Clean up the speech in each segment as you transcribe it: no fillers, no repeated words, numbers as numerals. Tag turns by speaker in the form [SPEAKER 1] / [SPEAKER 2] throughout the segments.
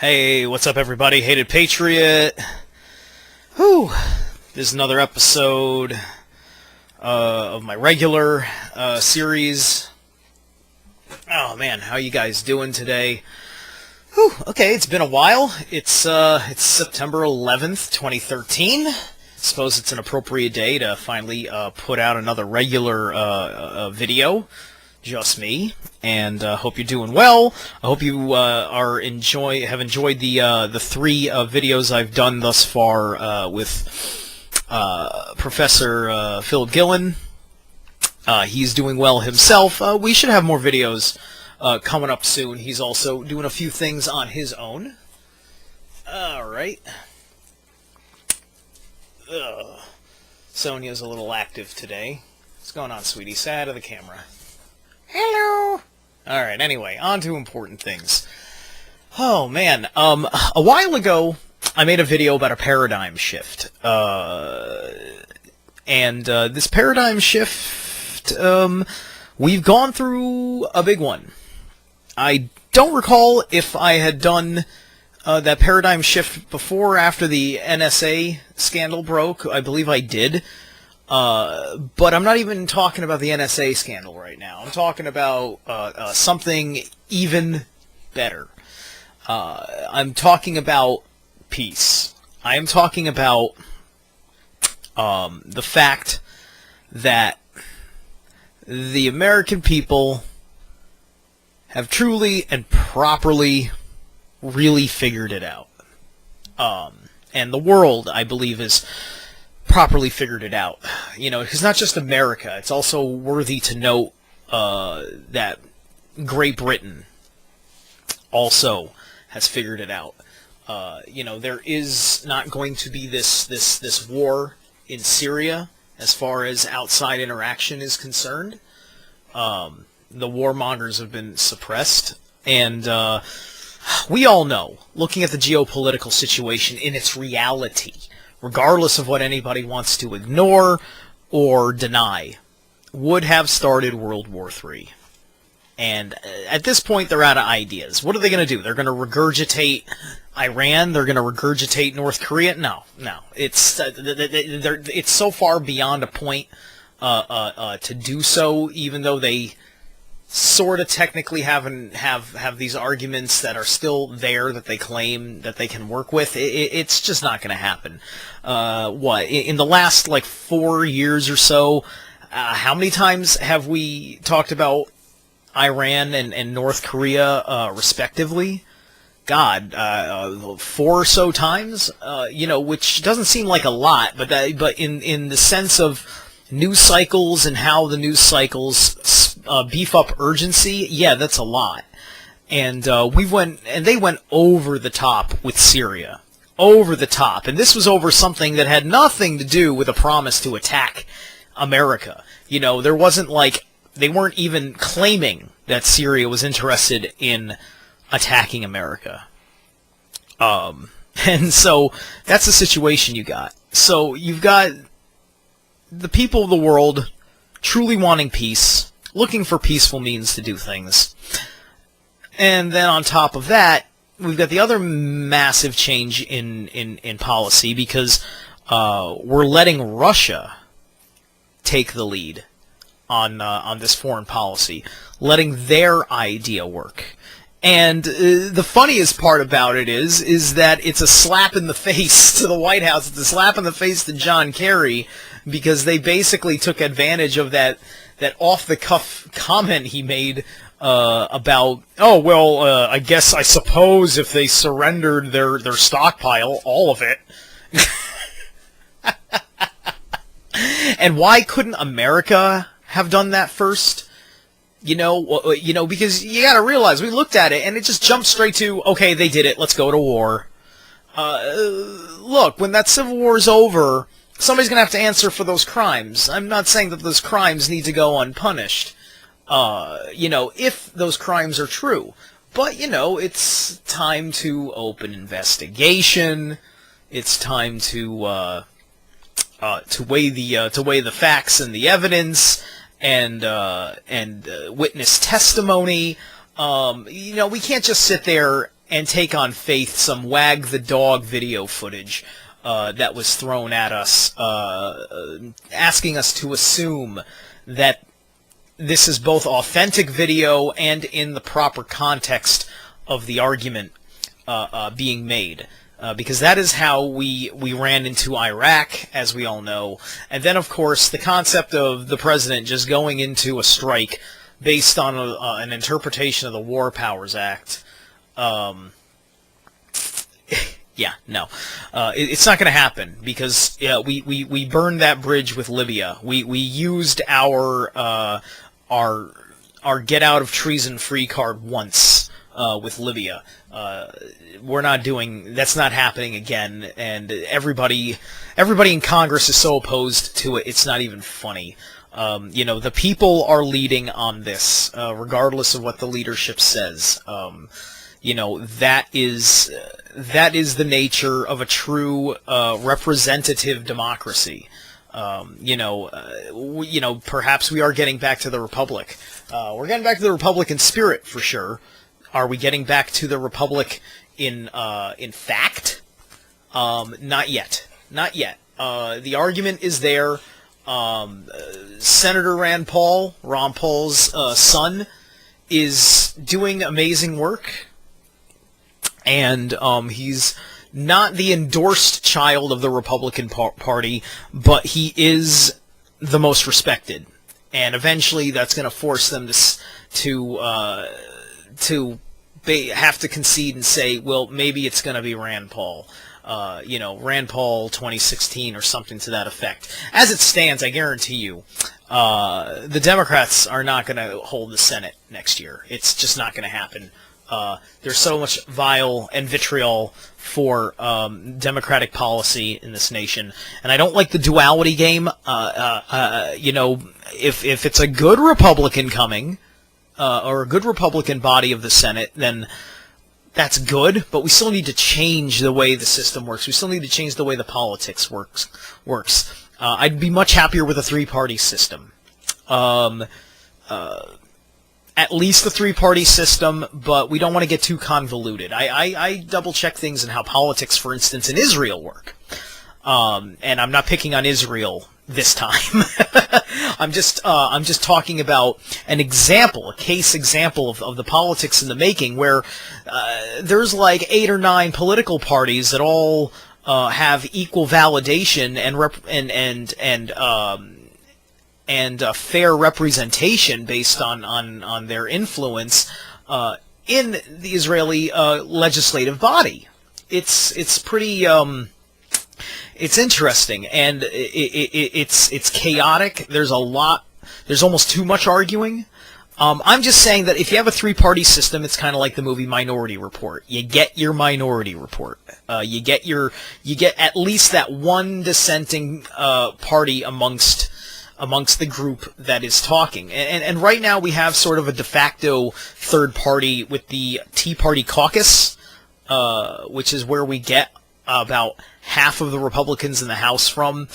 [SPEAKER 1] Hey, what's up everybody? Hated Patriot. Whew. This is another episode of my regular series. Oh man, how you guys doing today? Whew. Okay, it's been a while. It's September 11th, 2013. Suppose it's an appropriate day to finally put out another regular video. Just me, and hope you're doing well. I hope you have enjoyed the three videos I've done thus far with Professor Philip Gillen. He's doing well himself. We should have more videos coming up soon. He's also doing a few things on his own. Alright. Sonia's a little active today. What's going on, sweetie? Say hi to the camera. Hello! Alright, anyway, on to important things. Oh, man. A while ago, I made a video about a paradigm shift. This paradigm shift, we've gone through a big one. I don't recall if I had done that paradigm shift before or after the NSA scandal broke. I believe I did. But I'm not even talking about the NSA scandal right now. I'm talking about something even better. I'm talking about peace. I am talking about the fact that the American people have truly and properly really figured it out. And the world, I believe, is properly figured it out. You know, it's not just America. It's also worthy to note that Great Britain also has figured it out. You know, there is not going to be this war in Syria as far as outside interaction is concerned. The warmongers have been suppressed, and we all know, looking at the geopolitical situation in its reality, regardless of what anybody wants to ignore or deny, would have started World War III. And at this point, they're out of ideas. What are they going to do? They're going to regurgitate Iran? They're going to regurgitate North Korea? No. It's so far beyond a point to do so, even though they sort of technically have these arguments that are still there that they claim that they can work with. It's just not going to happen. In the last 4 years or so, how many times have we talked about Iran and North Korea respectively? God, 4 or so times, which doesn't seem like a lot, but in the sense of news cycles and how the news cycles beef up urgency, yeah, that's a lot. And they went over the top with Syria, over the top, and this was over something that had nothing to do with a promise to attack America. You know, there wasn't they weren't even claiming that Syria was interested in attacking America. And so that's the situation you got. So you've got the people of the world truly wanting peace, looking for peaceful means to do things. And then on top of that, we've got the other massive change in policy, because we're letting Russia take the lead on this foreign policy, letting their idea work. And the funniest part about it is that it's a slap in the face to the White House. It's a slap in the face to John Kerry, because they basically took advantage of that off-the-cuff comment he made about, I suppose if they surrendered their stockpile, all of it. And why couldn't America have done that first? You know, because you got to realize, we looked at it and it just jumped straight to, okay, they did it, let's go to war. Look, when that civil war is over, somebody's going to have to answer for those crimes. I'm not saying that those crimes need to go unpunished, if those crimes are true. But, it's time to open investigation. It's time to weigh the facts and the evidence, and witness testimony. We can't just sit there and take on faith some wag the dog video footage that was thrown at us, asking us to assume that this is both authentic video and in the proper context of the argument being made. Because that is how we ran into Iraq, as we all know. And then, of course, the concept of the president just going into a strike based on an interpretation of the War Powers Act. Yeah, no. It's not going to happen, because we burned that bridge with Libya. We used our get out of treason free card once with Libya. We're not doing, that's not happening again, and everybody in Congress is so opposed to it, it's not even funny. The people are leading on this, regardless of what the leadership says. That is the nature of a true representative democracy. Perhaps we are getting back to the republic. We're getting back to the republic in spirit, for sure. Are we getting back to the republic in fact? Not yet. Not yet. The argument is there. Senator Ron Paul's son, is doing amazing work, and he's not the endorsed child of the Republican Party, but he is the most respected, and eventually that's going to force them to have to concede and say, well, maybe it's going to be Rand Paul. Rand Paul 2016 or something to that effect. As it stands, I guarantee you, the Democrats are not going to hold the Senate next year. It's just not going to happen. There's so much vile and vitriol for democratic policy in this nation, and I don't like the duality game. If it's a good Republican coming, or a good Republican body of the Senate, then that's good, but we still need to change the way the system works. We still need to change the way the politics works. I'd be much happier with a three-party system. At least the three-party system, but we don't want to get too convoluted. I double-check things in how politics, for instance, in Israel work. And I'm not picking on Israel this time. I'm just talking about an example, a case example of the politics in the making, where there's like 8 or 9 political parties that all have equal validation and fair representation based on their influence in the Israeli legislative body. It's pretty. It's interesting, and it's chaotic. There's almost too much arguing. I'm just saying that if you have a three-party system, it's kind of like the movie Minority Report. You get your Minority Report. You get at least that one dissenting party amongst the group that is talking. And right now we have sort of a de facto third party with the Tea Party caucus, which is where we get about half of the Republicans in the House from,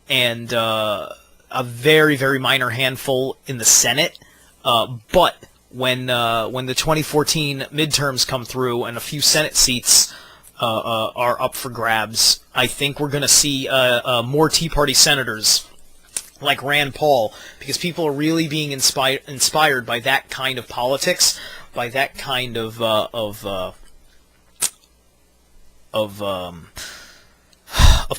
[SPEAKER 1] and a very, very minor handful in the Senate. But when the 2014 midterms come through and a few Senate seats are up for grabs, I think we're going to see more Tea Party senators like Rand Paul, because people are really being inspired by that kind of politics, by that kind of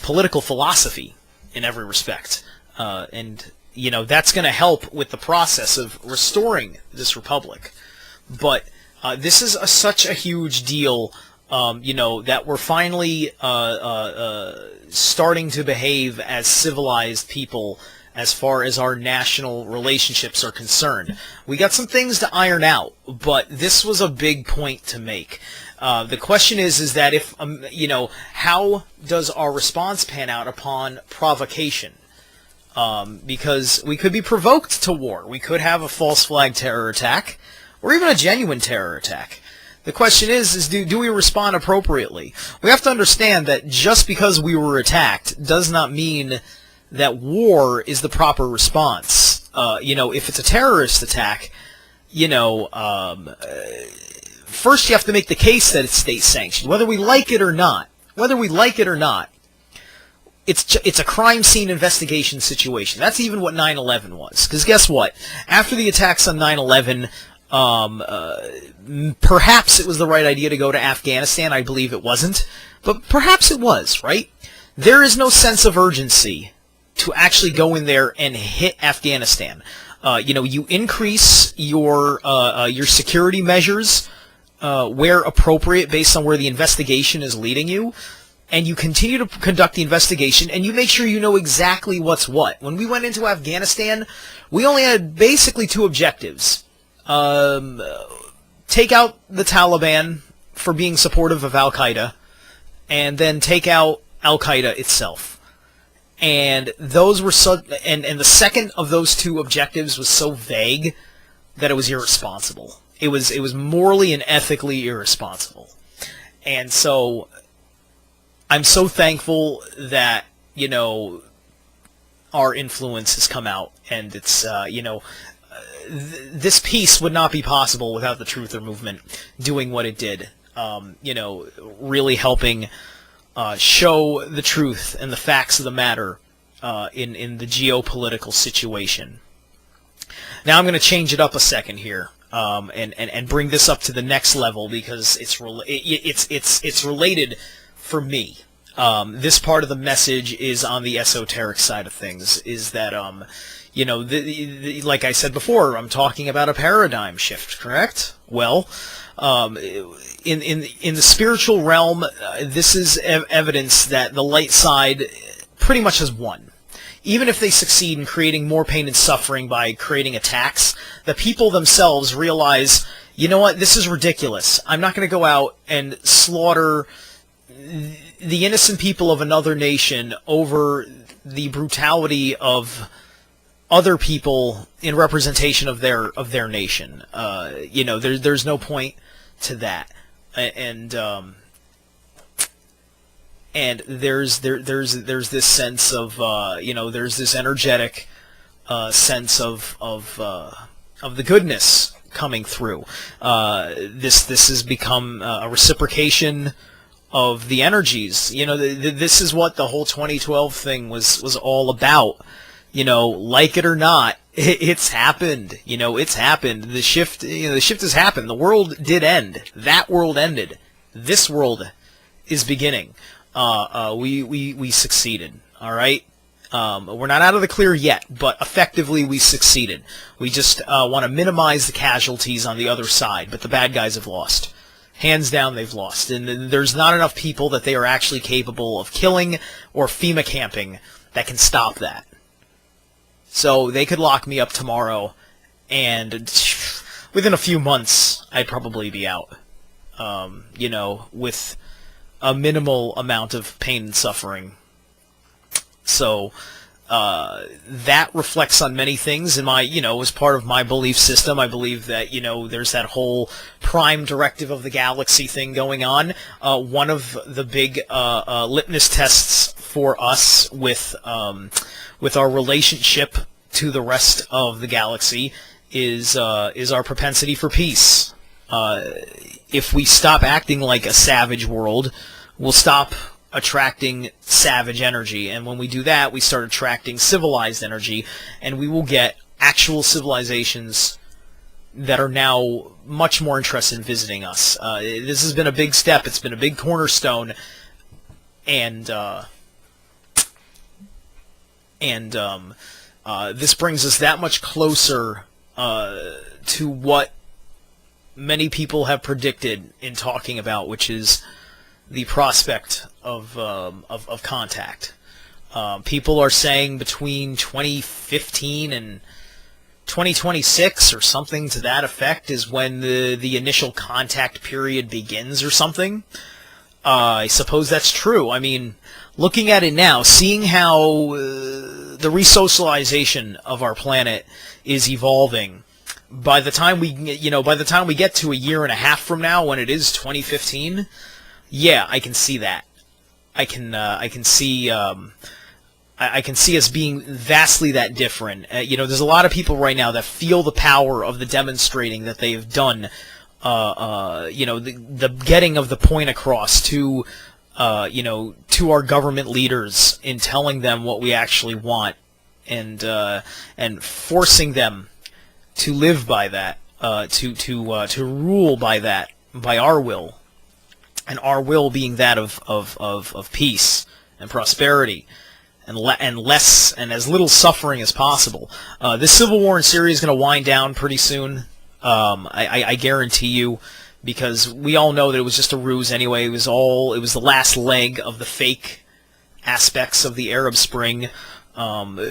[SPEAKER 1] political philosophy in every respect, and that's going to help with the process of restoring this republic. But this is such a huge deal, that we're finally starting to behave as civilized people as far as our national relationships are concerned. We got some things to iron out, but this was a big point to make. The question is that if, how does our response pan out upon provocation? Because we could be provoked to war. We could have a false flag terror attack, or even a genuine terror attack. The question is do we respond appropriately? We have to understand that just because we were attacked does not mean that war is the proper response. If it's a terrorist attack, first you have to make the case that it's state-sanctioned, whether we like it or not. Whether we like it or not, it's a crime scene investigation situation. That's even what 9/11 was. Because guess what? After the attacks on 9/11, perhaps it was the right idea to go to Afghanistan. I believe it wasn't. But perhaps it was, right? There is no sense of urgency to actually go in there and hit Afghanistan. You increase your security measures where appropriate based on where the investigation is leading you, and you continue to conduct the investigation, and you make sure you know exactly what's what. When we went into Afghanistan, we only had basically two objectives. Take out the Taliban for being supportive of Al-Qaeda, and then take out Al-Qaeda itself. And those were and the second of those two objectives was so vague that it was irresponsible. It was morally and ethically irresponsible. And so I'm so thankful that, our influence has come out, and it's, this peace would not be possible without the Truther movement doing what it did. Really helping show the truth and the facts of the matter in the geopolitical situation. Now I'm going to change it up a second here and bring this up to the next level, because it's related for me. This part of the message is on the esoteric side of things. Is that like I said before, I'm talking about a paradigm shift, correct? Well, in the spiritual realm, this is evidence that the light side pretty much has won. Even if they succeed in creating more pain and suffering by creating attacks, the people themselves realize, you know what, this is ridiculous. I'm not going to go out and slaughter the innocent people of another nation over the brutality of other people in representation of their nation. There's no point to that, and there's this sense of there's this energetic sense of the goodness coming through. This has become a reciprocation of the energies. This is what the whole 2012 thing was all about. Like it or not, it's happened. It's happened. The shift has happened. The world did end. That world ended. This world is beginning. We succeeded. All right. We're not out of the clear yet, but effectively we succeeded. We just want to minimize the casualties on the other side, but the bad guys have lost. Hands down, they've lost. And there's not enough people that they are actually capable of killing or FEMA camping that can stop that. So they could lock me up tomorrow, and within a few months, I'd probably be out. With a minimal amount of pain and suffering. So that reflects on many things in my, as part of my belief system. I believe that, there's that whole prime directive of the galaxy thing going on. One of the big litmus tests for us with our relationship to the rest of the galaxy is our propensity for peace. If we stop acting like a savage world, we'll stop attracting savage energy, and when we do that, we start attracting civilized energy, and we will get actual civilizations that are now much more interested in visiting us. This has been a big step. It's been a big cornerstone, and this brings us that much closer to what many people have predicted in talking about, which is the prospect of contact. People are saying between 2015 and 2026 or something to that effect is when the initial contact period begins or something. I suppose that's true. I mean, looking at it now, seeing how the resocialization of our planet is evolving, by the time we get to a year and a half from now, when it is 2015, yeah, I can see that. I can see us being vastly that different. There's a lot of people right now that feel the power of the demonstrating that they have done the getting of the point across to, to our government leaders in telling them what we actually want, and forcing them to live by that, to rule by that, by our will, and our will being that of peace and prosperity, and less and as little suffering as possible. This civil war in Syria is going to wind down pretty soon. I guarantee you, because we all know that it was just a ruse anyway. It was the last leg of the fake aspects of the Arab Spring. Once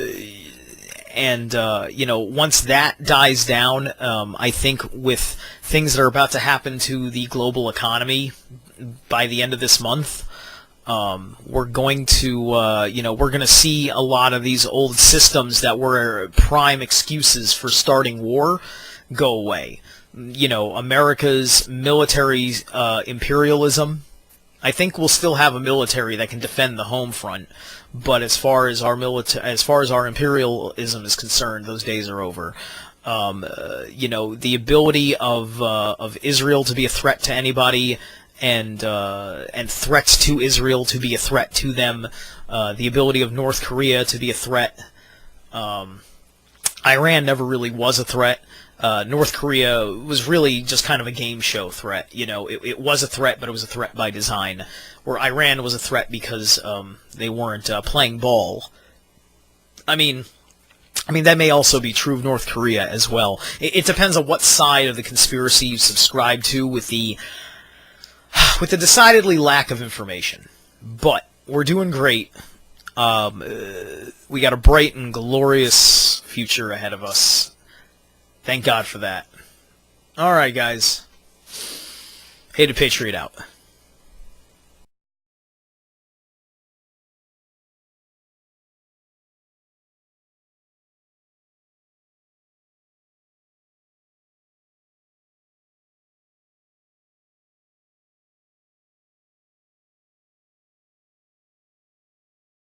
[SPEAKER 1] that dies down, I think with things that are about to happen to the global economy by the end of this month, we're going to see a lot of these old systems that were prime excuses for starting war go away. America's military imperialism. I think we'll still have a military that can defend the home front, but as far as our imperialism is concerned, those days are over. The ability of Israel to be a threat to anybody, and threats to Israel to be a threat to them, the ability of North Korea to be a threat. Iran never really was a threat. North Korea was really just kind of a game show threat. It was a threat, but it was a threat by design. Where Iran was a threat because they weren't playing ball. I mean, that may also be true of North Korea as well. It depends on what side of the conspiracy you subscribe to, with the decidedly lack of information. But we're doing great. We got a bright and glorious future ahead of us. Thank God for that. Alright, guys. Hated Patriot out.